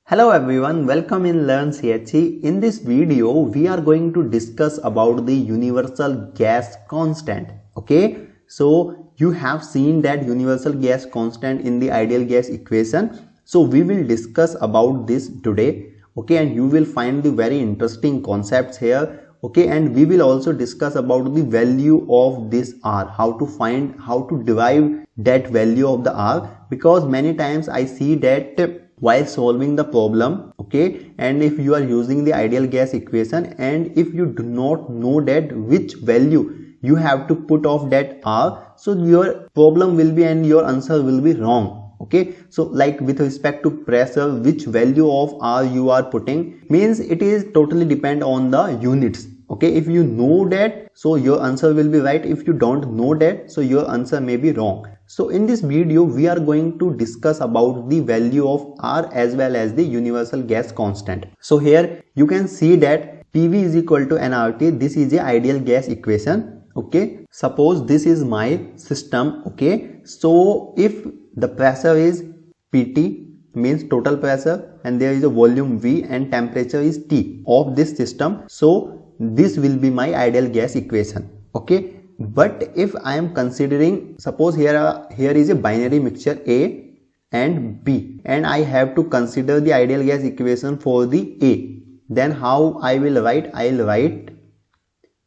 Hello everyone, welcome in Learn CHE. In this video, we are going to discuss about the universal gas constant. Okay, so you have seen that universal gas constant in the ideal gas equation. So we will discuss about this today. Okay, and you will find the very interesting concepts here. Okay, and we will also discuss about the value of this R, how to derive that value of the R, because many times I see that while solving the problem, okay, and if you are using the ideal gas equation and if you do not know that which value you have to put of that R, so your problem will be and your answer will be wrong. Okay, so like with respect to pressure, which value of R you are putting means it is totally depend on the units. Okay, if you know that, so your answer will be right. If you don't know that, so your answer may be wrong. So in this video, we are going to discuss about the value of R as well as the universal gas constant. So here you can see that PV is equal to nRT. This is the ideal gas equation. Okay, suppose this is my system. Okay, so if the pressure is PT, means total pressure, and there is a volume V and temperature is T of this system, so this will be my ideal gas equation. Okay, but if I am considering, suppose here is a binary mixture A and B, and I have to consider the ideal gas equation for the A, then how I will write? I will write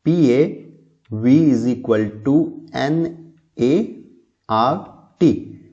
PA V is equal to NA RT,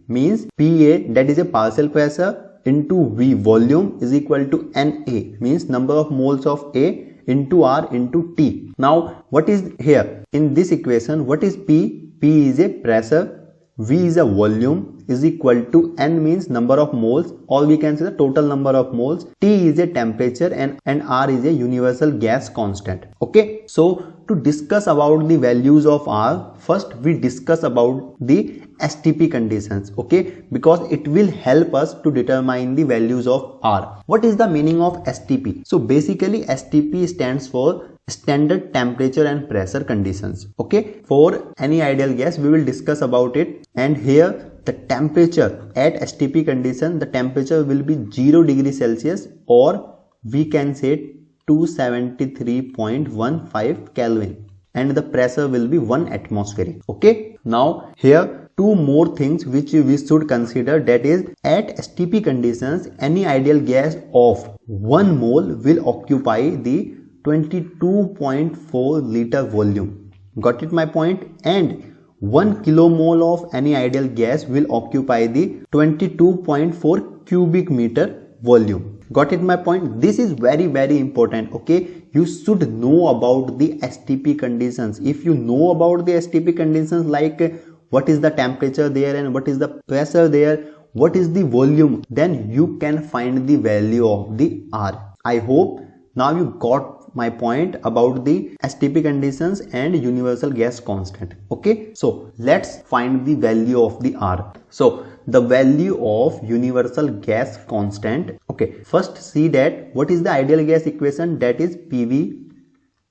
means PA, that is a partial pressure, into V volume is equal to NA, means number of moles of A, into R into T. Now what is here in this equation? What is P? P is a pressure, V is a volume, is equal to N means number of moles, or we can say the total number of moles, T is a temperature, and R is a universal gas constant. Okay, so to discuss about the values of R, first we discuss about the STP conditions. Okay, because it will help us to determine the values of R. What is the meaning of STP? So basically STP stands for standard temperature and pressure conditions. Okay, for any ideal gas we will discuss about it, and here the temperature at STP condition, the temperature will be 0 degrees Celsius, or we can say 273.15 Kelvin, and the pressure will be 1 atmospheric. Okay, now here two more things which we should consider, that is at STP conditions any ideal gas of 1 mole will occupy the 22.4 liter volume. Got it my point? And 1 kilomole of any ideal gas will occupy the 22.4 cubic meter volume. Got it my point? This is very important. Okay, you should know about the STP conditions. If you know about the STP conditions, like what is the temperature there and what is the pressure there, what is the volume, then you can find the value of the R. I hope now you got my point about the STP conditions and universal gas constant. Okay, so let's find the value of the R. So the value of universal gas constant. Okay, first see that what is the ideal gas equation, that is PV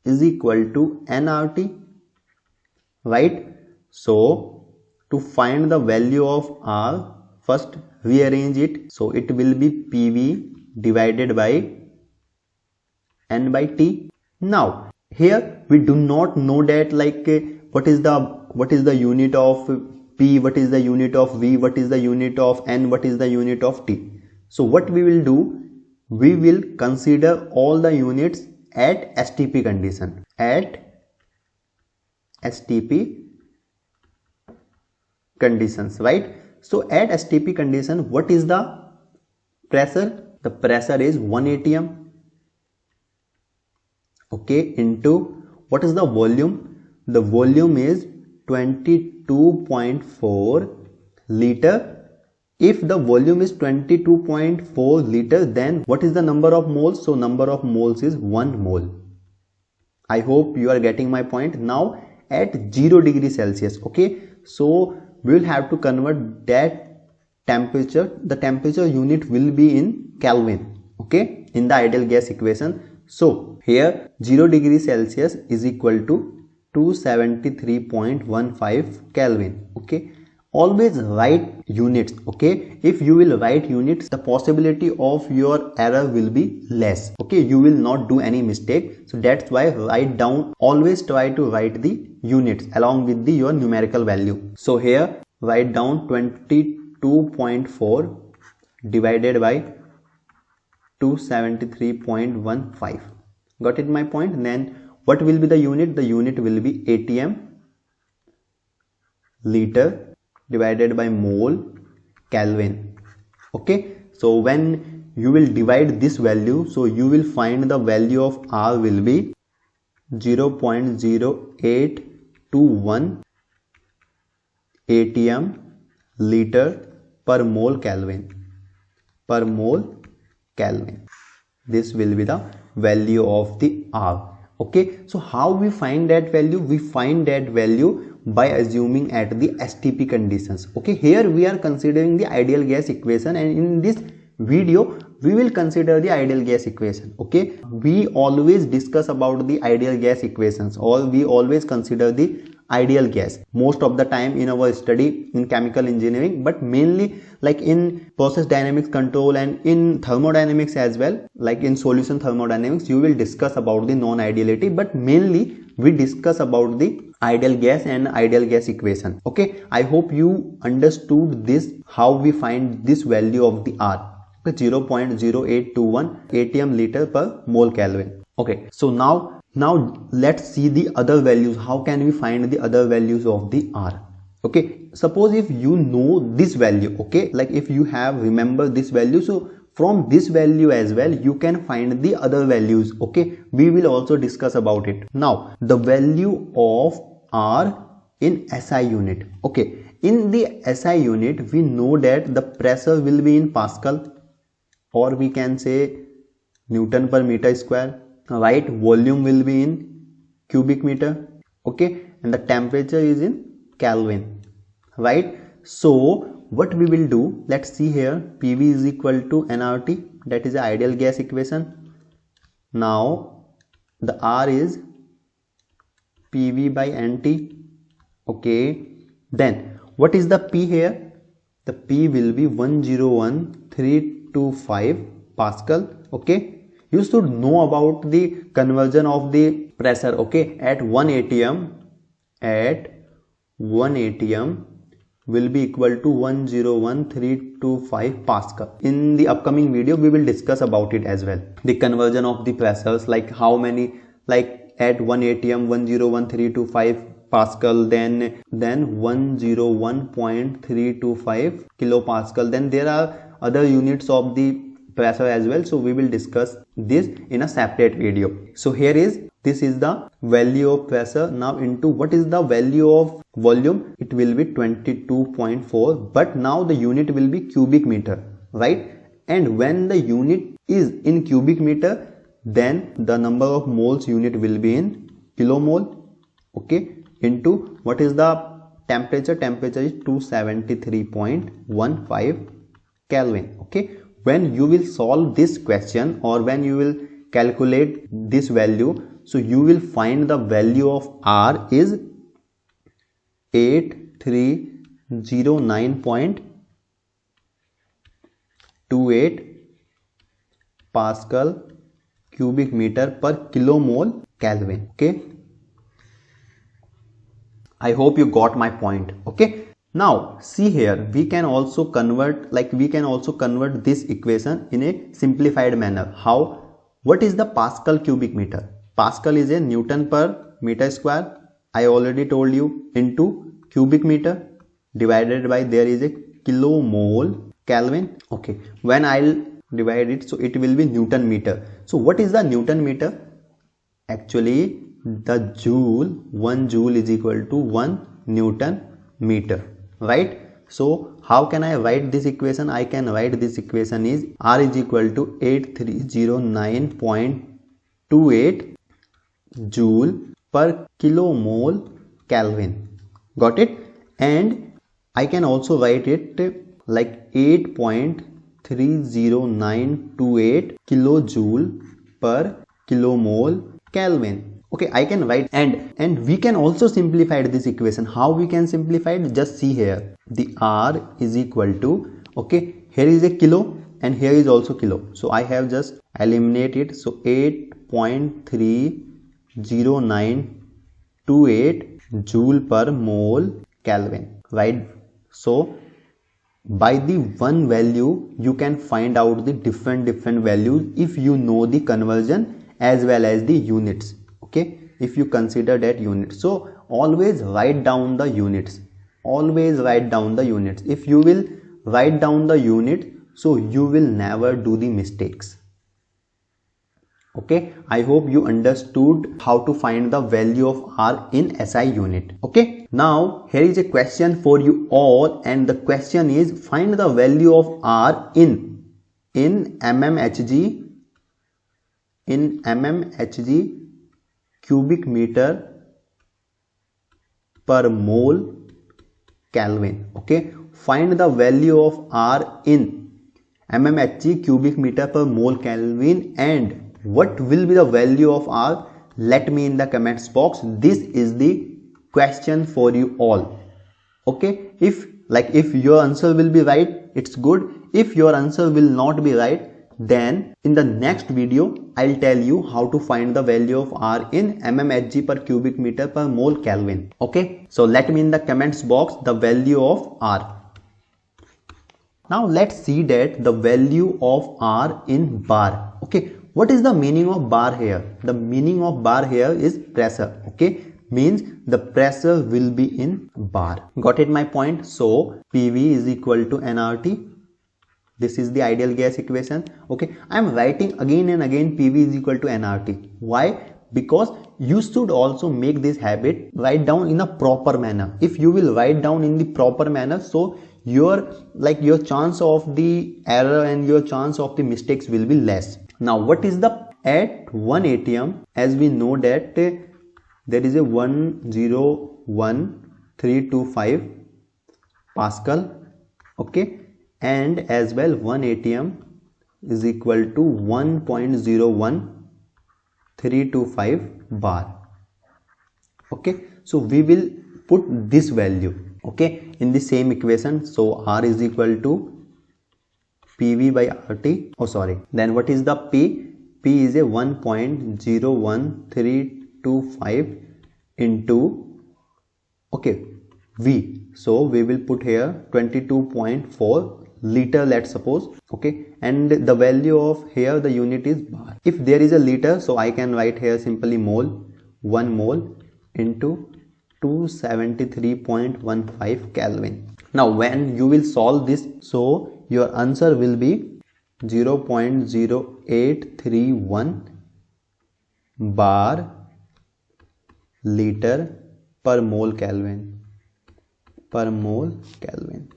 is equal to nRT, right? So to find the value of R, first rearrange it, so it will be PV divided by N by T. Now here we do not know that like what is the unit of P, what is the unit of V, what is the unit of N, what is the unit of T. So what we will do, we will consider all the units at STP condition, at STP conditions, right? So at STP condition, what is the pressure? The pressure is 1 atm. Okay, into what is the volume? The volume is 22.4 liter. If the volume is 22.4 liter, then what is the number of moles? So number of moles is 1 mole. I hope you are getting my point. Now at 0 degrees Celsius, okay, so we will have to convert that temperature. The temperature unit will be in Kelvin, okay, in the ideal gas equation. So here 0 degrees Celsius is equal to 273.15 Kelvin. Okay, always write units. Okay, if you will write units, the possibility of your error will be less. Okay, you will not do any mistake. So that's why write down, always try to write the units along with your numerical value. So here write down 22.4 divided by 273.15. got it my point? Then what will be the unit? The unit will be ATM, liter divided by mole, Kelvin. Okay, so when you will divide this value, so you will find the value of R will be 0.0821 ATM liter per mole Kelvin. This will be the value of the R. Okay, so how we find that value? We find that value by assuming at the STP conditions. Okay, here we are considering the ideal gas equation, and in this video we will consider the ideal gas equation. Okay, we always discuss about the ideal gas equations, or we always consider the ideal gas most of the time in our study in chemical engineering, but mainly like in process dynamics control and in thermodynamics as well, like in solution thermodynamics you will discuss about the non-ideality, but mainly we discuss about the ideal gas and ideal gas equation. Okay, I hope you understood this, how we find this value of the R. 0.0821 ATM liter per mole Kelvin. Okay, so now let's see the other values. How can we find the other values of the R? Okay, suppose if you know this value, okay, like if you have remember this value, so from this value as well you can find the other values. Okay, we will also discuss about it. Now the value of R in SI unit. Okay, in the SI unit we know that the pressure will be in Pascal, or we can say Newton per meter square, right? Volume will be in cubic meter. Okay, and the temperature is in Kelvin, right? So what we will do, let's see here, PV is equal to nRT, that is the ideal gas equation. Now the R is PV by NT. Okay, then what is the P here? The P will be 101.325 Pascal. Okay, you should know about the conversion of the pressure. Okay, at 1 atm will be equal to 101.325 Pascal. In the upcoming video we will discuss about it as well, the conversion of the pressures, like how many, like at 1 atm 101.325 Pascal, then 101.325 kilopascal. Then there are other units of the pressure as well, so we will discuss this in a separate video. So here is, this is the value of pressure. Now into what is the value of volume? It will be 22.4, but now the unit will be cubic meter, right? And when the unit is in cubic meter, then the number of moles unit will be in kilomole. Okay, into what is the temperature? Temperature is 273.15 Kelvin. Okay, when you will solve this question, or when you will calculate this value, so you will find the value of R is 8309.28 Pascal cubic meter per kilomole Kelvin. Okay, I hope you got my point. Okay, now see here, we can also convert this equation in a simplified manner. How? What is the Pascal cubic meter? Pascal is a Newton per meter square, I already told you, into cubic meter divided by, there is a kilomole Kelvin. Okay, when I'll divide it, so it will be Newton meter. So what is the Newton meter? Actually the joule, 1 joule is equal to 1 Newton meter, right? So how can I write this equation? I can write this equation is R is equal to 8309.28 joule per kilomole Kelvin. Got it? And I can also write it like 8.30928 kilojoule per kilomole Kelvin. Okay, I can write, and we can also simplify this equation. How we can simplify it? Just see here, the R is equal to, okay, here is a kilo and here is also kilo, so I have just eliminate it. So 8.30928 joule per mole Kelvin, right? So by the one value you can find out the different values if you know the conversion as well as the units. Okay, if you consider that units, so always write down the units, always write down the units. If you will write down the unit, so you will never do the mistakes. Okay, I hope you understood how to find the value of R in SI unit. Okay, now here is a question for you all, and the question is find the value of R in mmHg, in mmHg cubic meter per mole Kelvin. Okay, find the value of R in mmHg cubic meter per mole Kelvin, and what will be the value of R? Let me in the comments box. This is the question for you all. Okay, if your answer will be right, it's good. If your answer will not be right, then in the next video I'll tell you how to find the value of R in mmHg per cubic meter per mole Kelvin. Okay, so let me in the comments box the value of R. Now let's see that the value of R in bar. Okay, what is the meaning of bar here? The meaning of bar here is pressure. Okay, means the pressure will be in bar. Got it my point? So PV is equal to nRT. This is the ideal gas equation. Okay, I am writing again and again PV is equal to nRT. Why? Because you should also make this habit, write down in a proper manner. If you will write down in the proper manner, so your chance of the error and your chance of the mistakes will be less. Now what is the at 1 atm? As we know that there is a 101,325 Pascal. Okay, and as well 1 atm is equal to 1.01325 bar. Okay, so we will put this value, okay, in the same equation. So R is equal to PV by RT. Oh sorry, then what is the P? P is a 1.01325 into, okay, V. So we will put here 22.4 liter, let's suppose. Okay, and the value of here, the unit is bar. If there is a liter, so I can write here simply mole, 1 mole into 273.15 Kelvin. Now when you will solve this, so your answer will be 0.0831 bar liter per mole Kelvin. Per mole Kelvin.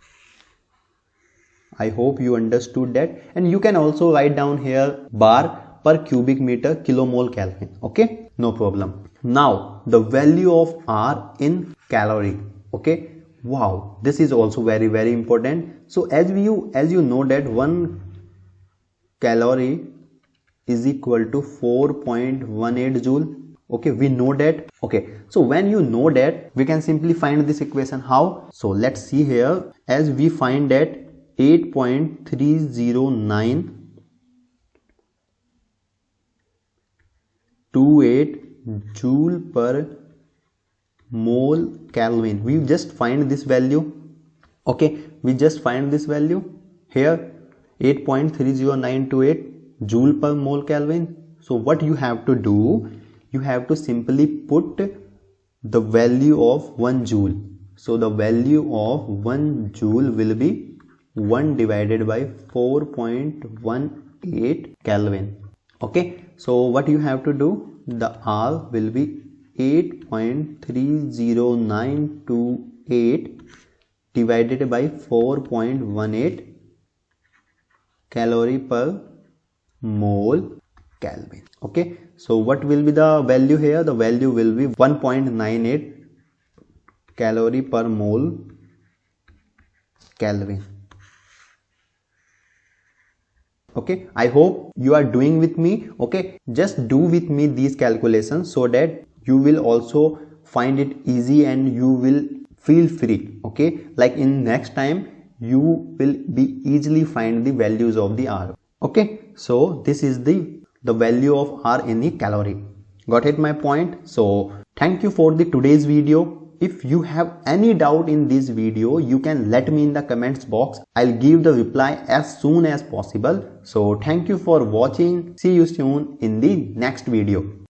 I hope you understood that, and you can also write down here bar per cubic meter kilomole Kelvin. Okay, no problem. Now the value of R in calorie. Okay, wow, this is also very important. So as you know that 1 calorie is equal to 4.18 joule. Okay, we know that. Okay, so when you know that, we can simply find this equation. How? So let's see here. As we find that 8.30928 joule per mole Kelvin. We just find this value. Okay, we just find this value here, 8.30928 joule per mole Kelvin. So what you have to do, you have to simply put the value of 1 joule. So the value of 1 joule will be 1 divided by 4.18 Kelvin. Okay, so what you have to do, the R will be 8.30928 divided by 4.18 calorie per mole Kelvin. Okay, so what will be the value here? The value will be 1.98 calorie per mole Kelvin. Okay, I hope you are doing with me. Okay, just do with me these calculations so that you will also find it easy and you will feel free. Okay, like in next time you will be easily find the values of the R. Okay, so this is the value of R in the calorie. Got it my point? So thank you for the today's video. If you have any doubt in this video, you can let me in the comments box. I'll give the reply as soon as possible. So thank you for watching. See you soon in the next video.